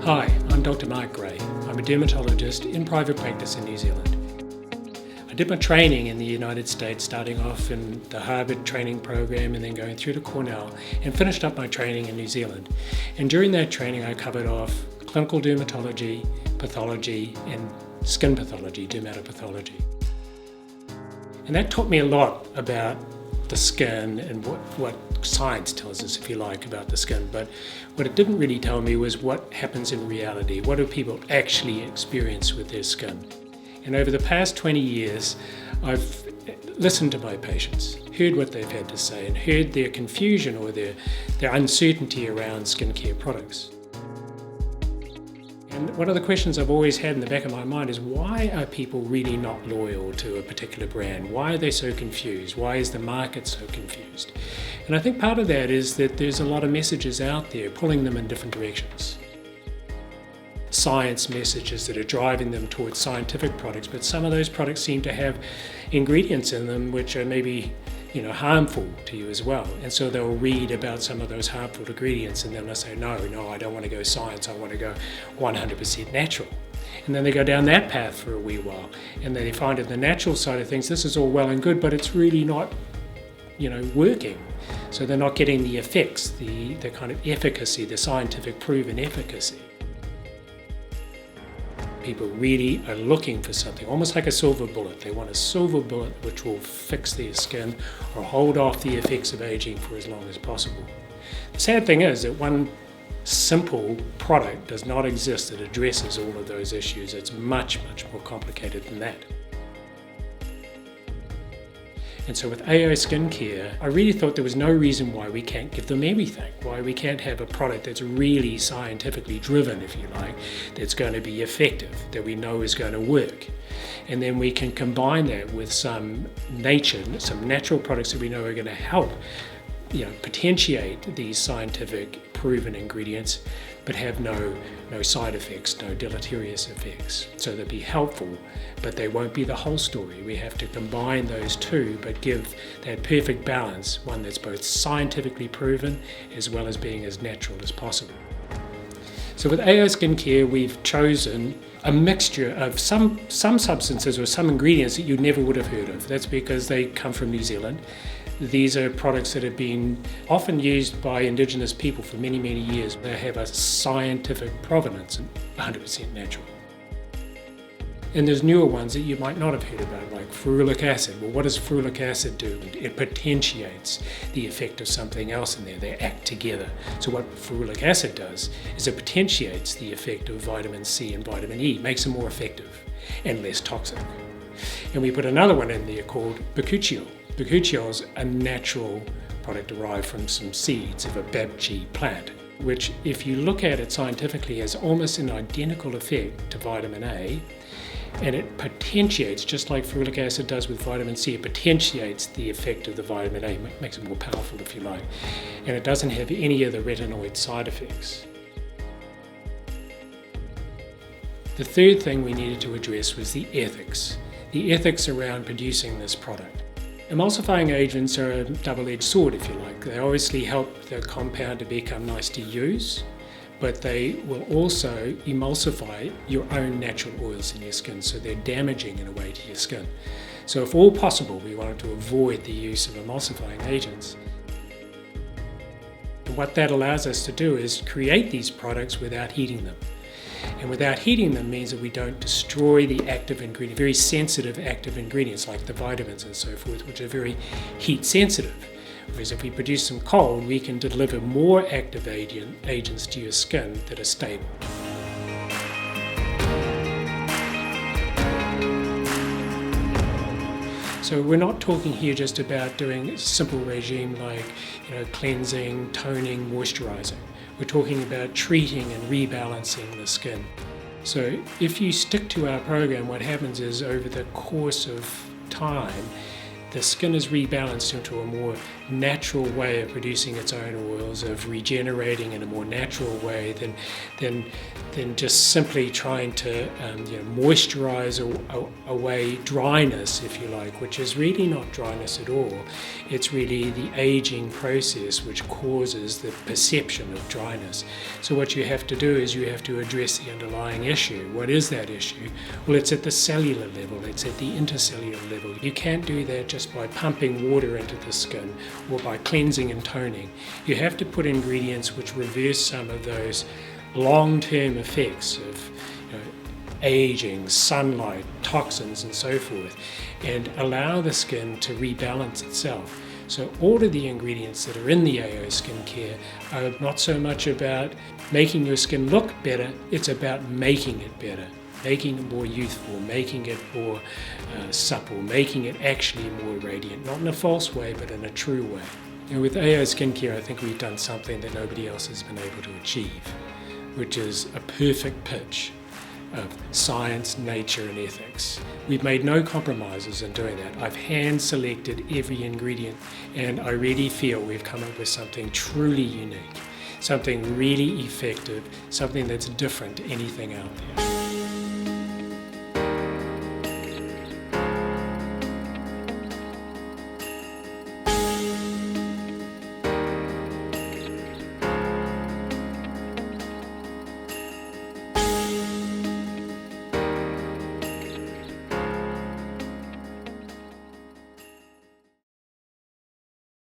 Hi, I'm Dr. Mark Gray. I'm a dermatologist in private practice in New Zealand. I did my training in the United States, starting off in the Harvard training program and then going through to Cornell, and finished up my training in New Zealand. And during that training I covered off clinical dermatology, pathology and skin pathology, dermatopathology. And that taught me a lot about the skin and what science tells us, if you like, about the skin. But what it didn't really tell me was what happens in reality. What do people actually experience with their skin? And over the past 20 years, I've listened to my patients, heard what they've had to say, and heard their confusion or their uncertainty around skincare products. And one of the questions I've always had in the back of my mind is, why are people really not loyal to a particular brand? Why are they so confused? Why is the market so confused? And I think part of that is that there's a lot of messages out there pulling them in different directions. Science messages that are driving them towards scientific products, but some of those products seem to have ingredients in them which are maybe harmful to you as well. And so they'll read about some of those harmful ingredients and then they'll say, no, I don't want to go science, I want to go 100% natural. And then they go down that path for a wee while and they find in the natural side of things, this is all well and good, but it's really not working. So they're not getting the effects, the kind of efficacy, the scientific proven efficacy. People really are looking for something, almost like a silver bullet. They want a silver bullet which will fix their skin or hold off the effects of aging for as long as possible. The sad thing is that one simple product does not exist that addresses all of those issues. It's much, much more complicated than that. And so with AI Skincare, I really thought there was no reason why we can't give them everything, why we can't have a product that's really scientifically driven, if you like, that's going to be effective, that we know is going to work. And then we can combine that with some natural products that we know are going to help potentiate these scientific proven ingredients, but have no side effects, no deleterious effects. So they'll be helpful, but they won't be the whole story. We have to combine those two, but give that perfect balance, one that's both scientifically proven as well as being as natural as possible. So with AI Skincare, we've chosen a mixture of some substances or some ingredients that you never would have heard of. That's because they come from New Zealand. These are products that have been often used by Indigenous people for many, many years. They have a scientific provenance and 100% natural. And there's newer ones that you might not have heard about, like ferulic acid. Well, what does ferulic acid do? It potentiates the effect of something else in there. They act together. So what ferulic acid does is it potentiates the effect of vitamin C and vitamin E, makes them more effective and less toxic. And we put another one in there called bakuchiol. Bakuchiol is a natural product derived from some seeds of a babchi plant, which, if you look at it scientifically, has almost an identical effect to vitamin A, and it potentiates, just like ferulic acid does with vitamin C, it potentiates the effect of the vitamin A, makes it more powerful, if you like, and it doesn't have any of the retinoid side effects. The third thing we needed to address was the ethics around producing this product. Emulsifying agents are a double-edged sword, if you like. They obviously help the compound to become nice to use, but they will also emulsify your own natural oils in your skin, so they're damaging in a way to your skin. So if all possible, we wanted to avoid the use of emulsifying agents. And what that allows us to do is create these products without heating them. And without heating them means that we don't destroy the active ingredient, very sensitive active ingredients like the vitamins and so forth, which are very heat sensitive. Whereas if we produce them cold, we can deliver more active agents to your skin that are stable. So we're not talking here just about doing a simple regime like cleansing, toning, moisturizing. We're talking about treating and rebalancing the skin. So if you stick to our program, what happens is over the course of time, the skin is rebalanced into a more natural way of producing its own oils, of regenerating in a more natural way than just simply trying to moisturize away dryness, if you like, which is really not dryness at all. It's really the aging process which causes the perception of dryness. So what you have to do is you have to address the underlying issue. What is that issue? Well, it's at the cellular level, it's at the intercellular level. You can't do that just by pumping water into the skin or by cleansing and toning. You have to put ingredients which reverse some of those long-term effects of aging, sunlight, toxins and so forth, and allow the skin to rebalance itself. So all of the ingredients that are in the AO skincare are not so much about making your skin look better, it's about making it better, making it more youthful, making it more supple, making it actually more radiant, not in a false way, but in a true way. And with AO skincare, I think we've done something that nobody else has been able to achieve, which is a perfect pitch of science, nature and ethics. We've made no compromises in doing that. I've hand-selected every ingredient, and I really feel we've come up with something truly unique, something really effective, something that's different to anything out there.